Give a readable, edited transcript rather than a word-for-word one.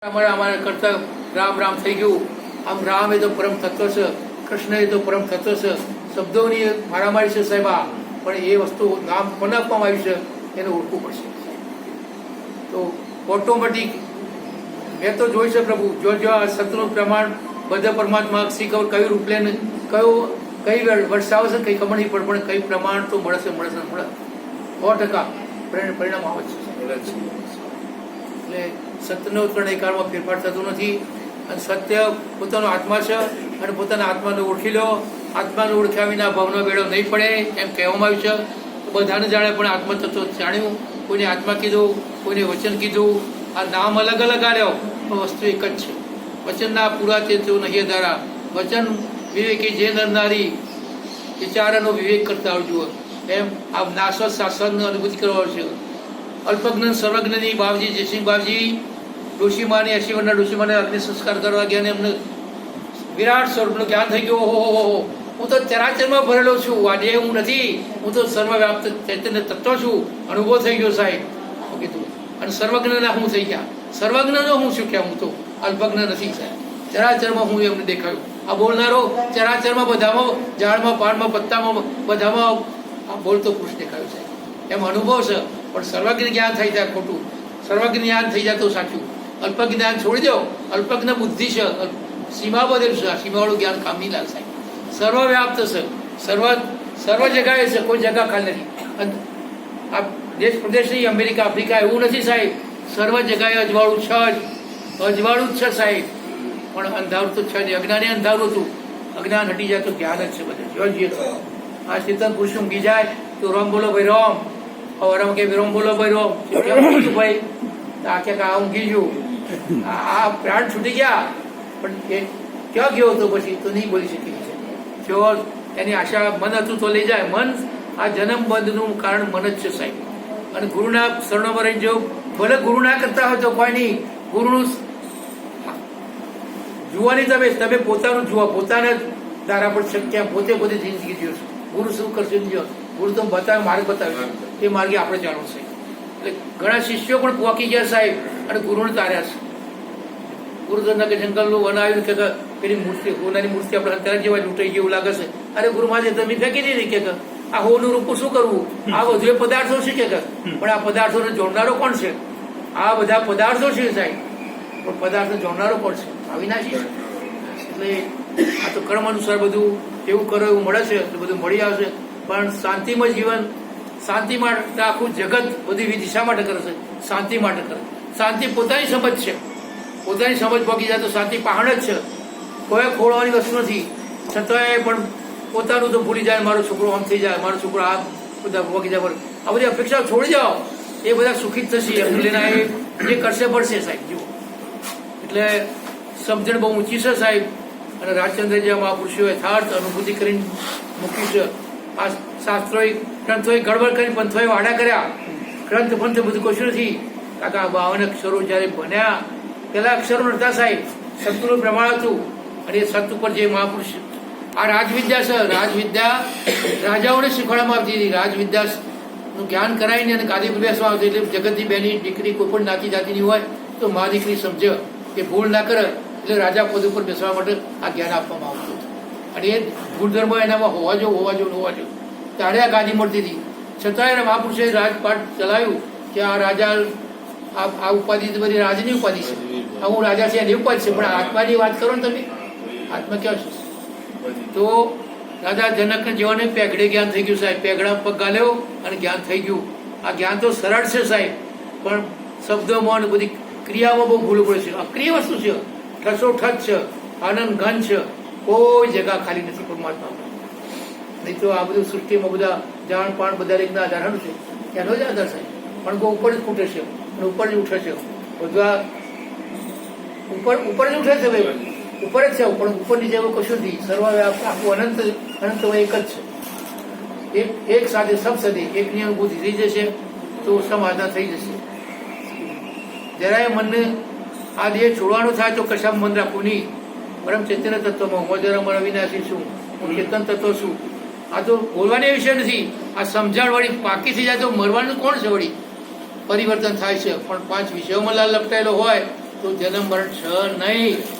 અમારા કરતા રામ રામ થઈ ગયું. આમ રામ એ તો પરમ તત્વ છે, કૃષ્ણ એ તો પરમ તત્વ છે. શબ્દોની મારામારી છે સાહેબ, પણ એ વસ્તુ નામ કોને આપવામાં આવ્યું છે એને ઓળખવું પડશે. તો ઓટોમેટિક મેં તો જોઈ છે પ્રભુ, જો સતનું પ્રમાણ બધા પરમાત્મા શીખવ કયું રૂપ લઈને કઈ વર્ષાવે છે કઈ ખબર નહીં પડે, પણ કઈ પ્રમાણ તો મળે છે 100% પરિણામ આવે છે. એટલે સત્યનો ત્રણ એકારમાં ફેરફાર થતો નથી. અને સત્ય પોતાનો આત્મા છે અને પોતાના આત્માને ઓળખી લો. આત્માને ઓળખ્યા વિના ભાવનો બેડો નહીં પડે એમ કહેવામાં આવ્યું છે. બધાને જાણે પણ આત્મતત્વ જાણ્યું, કોઈને આત્મા કીધું, કોઈને વચન કીધું. આ નામ અલગ અલગ આવ્યો પણ વસ્તુ એક જ છે. વચનના પૂરા તે તો નહીં ધારા. વચન વિવેકી જે નર નારી વિચારનો વિવેક કરતા આવજો. એમ આ નાશવત શાસનનો અનુભૂતિ કરવા છે. અલ્પજ્ઞ સર્વજ્ઞની બાવજી જયસિંહ બાવજી ડોશીમાની 80 વર્ષના ડોશીમાને અગ્નિ સંસ્કાર કરવા ગયા ને એમને વિરાટ સ્વરૂપનું જ્ઞાન થઈ ગયું. ઓહો, હું તો ચરાચરમાં ભરેલો છું, આજે હું નથી, હું તો સર્વવ્યાપ્ત ચૈતન્ય તત્વ છું. અનુભવ થઈ ગયો સાહેબ કીધું. અને સર્વજ્ઞના હું થઈ ગયા, સર્વજ્ઞનો હું શું ક્યાં, હું તો અલ્પજ્ઞ નથી સાહેબ. ચરાચરમાં હું એમને દેખાયું. આ બોલનારો ચરાચરમાં બધામાં, ઝાડમાં, પાનમાં, પત્તામાં બધામાં બોલતો પુરુષ દેખાયો છે. એમ અનુભવ છે. પણ સર્વજ્ઞ જ્ઞાન થઈ જાય ખોટું, સર્વજ્ઞ જ્ઞાન થઈ જાય તો સાચું. અલ્પજ્ઞ જ્ઞાન છોડી દો. અલ્પજ્ઞ બુદ્ધિ છે, સીમા બધેલું છે. સીમાવાળું જ્ઞાન કામ નહીં લાગે. સર્વવ્યાપ્ત છે, સર્વ જગાએ છે, કોઈ જગા ખાલી નથી. આ દેશ પ્રદેશ નહીં, અમેરિકા આફ્રિકા એવું નથી સાહેબ. સર્વ જગાએ અજવાળું છે જ, અજવાળું જ છે સાહેબ. પણ અંધારું તો છે નહીં. અજ્ઞાને અંધારું હતું, અજ્ઞાન હટી જાય તો જ્ઞાન જ છે બધે. જોઈએ તો આ ચેતન પુરુષ ઊંઘી જાય તો રોમ બોલો ભાઈ રોમ, રમ કે રોમ બોલો ભાઈ રોમ. કેમ ભાઈ આખે આ ઊંઘી ગયું, આ પ્રાણ છૂટી ગયા, પણ એ ક્યાં ગયો હતો પછી તો નહીં બોલી શકી છે. જો એની આશા મન હતું તો લઈ જાય. મન આ જન્મ બંધનું કારણ મન જ છે સાહેબ. અને ગુરુના શરણોમાં રહીને જો ભલે ગુરુ ના કરતા હોય તો કોઈ નહીં, ગુરુનું જોવાની તમે પોતાનું જુઓ, પોતાના તારા પર શક્ય પોતે જિંદગી જીવો છો. ગુરુ શું કરશે ગુરુ તો બતાવે, માર્ગ બતાવ્યો, એ માર્ગે આપણે જાણવું છે. એટલે ઘણા શિષ્યો પણ પોકી ગયા સાહેબ અને ગુરુને તાર્યા છે. ગુરુજનના કે જંગલનું વન આવ્યું કે પેલી મૂર્તિ, હોનાની મૂર્તિ આપણે અત્યારે જેવા લૂંટાઈ ગયું લાગે છે. અરે ગુરુ મહારાજ તમે ફેંકી દીધી કે આ હોનું રૂપું શું કરવું, આ બધું પદાર્થો છે કે પણ આ પદાર્થોને જોડનારો કોણ છે? આ બધા પદાર્થો છે સાહેબ, પણ પદાર્થો જોડનારો કોણ છે? અવિનાશી છે. એટલે આ તો કર્મ અનુસાર બધું એવું કરો એવું મળે છે, એટલે બધું મળી આવશે. પણ શાંતિમય જીવન, શાંતિ માટે આખું જગત બધી દિશા માટે કરે છે, શાંતિ માટે કરે. શાંતિ પોતાની સમજ છે, પોતાની સમજ પહોંચી જાય તો શાંતિ પહાડ જ છે. કોઈ ખોળવાની વસ્તુ નથી. છતાંય પણ પોતાનું તો ભૂલી જાય, મારો છોકરો આમ થઈ જાય, મારો છોકરો આ બધા પહોંચી જાય. આ બધી અપેક્ષા છોડી જાઓ, એ બધા સુખી જ થશે. એમને લઈને એ કરશે પડશે સાહેબ. જુઓ એટલે સમજણ બહુ ઊંચી છે સાહેબ. અને રાજચંદ્ર જેવા મહાપુરુષોએ યથાર્થ અનુભૂતિ કરીને મૂકી છે. આ શાસ્ત્રોએ ગ્રંથોએ ગડબડ કરી, પંથોએ વાડા કર્યા. ગ્રંથ પંથ બધું કશું નથી. કાકા 52 અક્ષરો જયારે બન્યા, પેલા અક્ષરો નતા સાહેબ, સત્યનું પ્રમાણ હતું. અને એ સત્ય ઉપર જે મહાપુરુષ, આ રાજવિદ્યા છે, રાજવિદ્યા રાજાઓને શીખવાડવામાં આવતી હતી. રાજવિદ્યાનું જ્ઞાન કરાવીને અને ગાદી પર બેસવા આવતી. એટલે જગતની બેની દીકરી કોઈ પણ નાતી જાતિની હોય તો મા દીકરી સમજે કે ભૂલ ના કરે, એટલે રાજા પદ ઉપર બેસવા માટે આ જ્ઞાન આપવામાં આવતું હતું. અને એ ગુણધર્મો એનામાં હોવા જો ત્યારે આ ગાદી મળતી હતી. છતાંય મહાપુરુષે રાજપાટ ચલાવ્યું કે આ રાજા, આ ઉપાધિ બધી રાજની ઉપાધિ છે, આ હું રાજા છે એની ઉપાધિ છે. પણ આત્માની વાત કરો ને તમે, આત્મા ક્યાં છે? તો રાજા જનકને જેવાને પેગડે જ્ઞાન થઈ ગયું સાહેબ. પેગડા પગ ગાલ્યો અને જ્ઞાન થઈ ગયું. આ જ્ઞાન તો સરળ છે સાહેબ, પણ શબ્દોમાં બધી ક્રિયામાં બહુ ભૂલ પડે છે. અક્રિય વસ્તુ છે, ઠસોઠસ છે, આનંદ ઘન છે, કોઈ જગા ખાલી નથી પરમાત્મા. નહીં તો આ બધું સૃષ્ટિમાં બધા જાણ પાણ બધા રીતના આધાર છે, એનો જ આધાર સાહેબ. પણ બહુ ઉપર જ ફૂટે છે અને ઉપર જ ઉઠે છે. બધા ઉપર જ ઉઠે છે ભાઈ, ઉપર જ છે. પણ ઉપરની જેવું કશું નથી. સર્વવ્યાપક આખું અનંત એક જ છે. એક સાથે સબ સદી એકની અનુભૂતિ થઈ જશે તો સમાધાન થઈ જશે. જરાય મનને આ દેહ છોડવાનું થાય તો કશામાં મન રાખવું નહીં. પરમ ચૈતન્ય તત્વમાં હું જરા મન અવિનાશી છું, હું ચેતન તત્વ છું. આ તો બોલવાની વિષય નથી. આ સમજણ વળી પાકી થઈ જાય તો મરવાનું કોણ છે? વળી પરિવર્તન થાય છે. પણ 5 વિષયોમાં લાલ લપટાયેલો હોય તો જન્મ મરણ છ નહીં.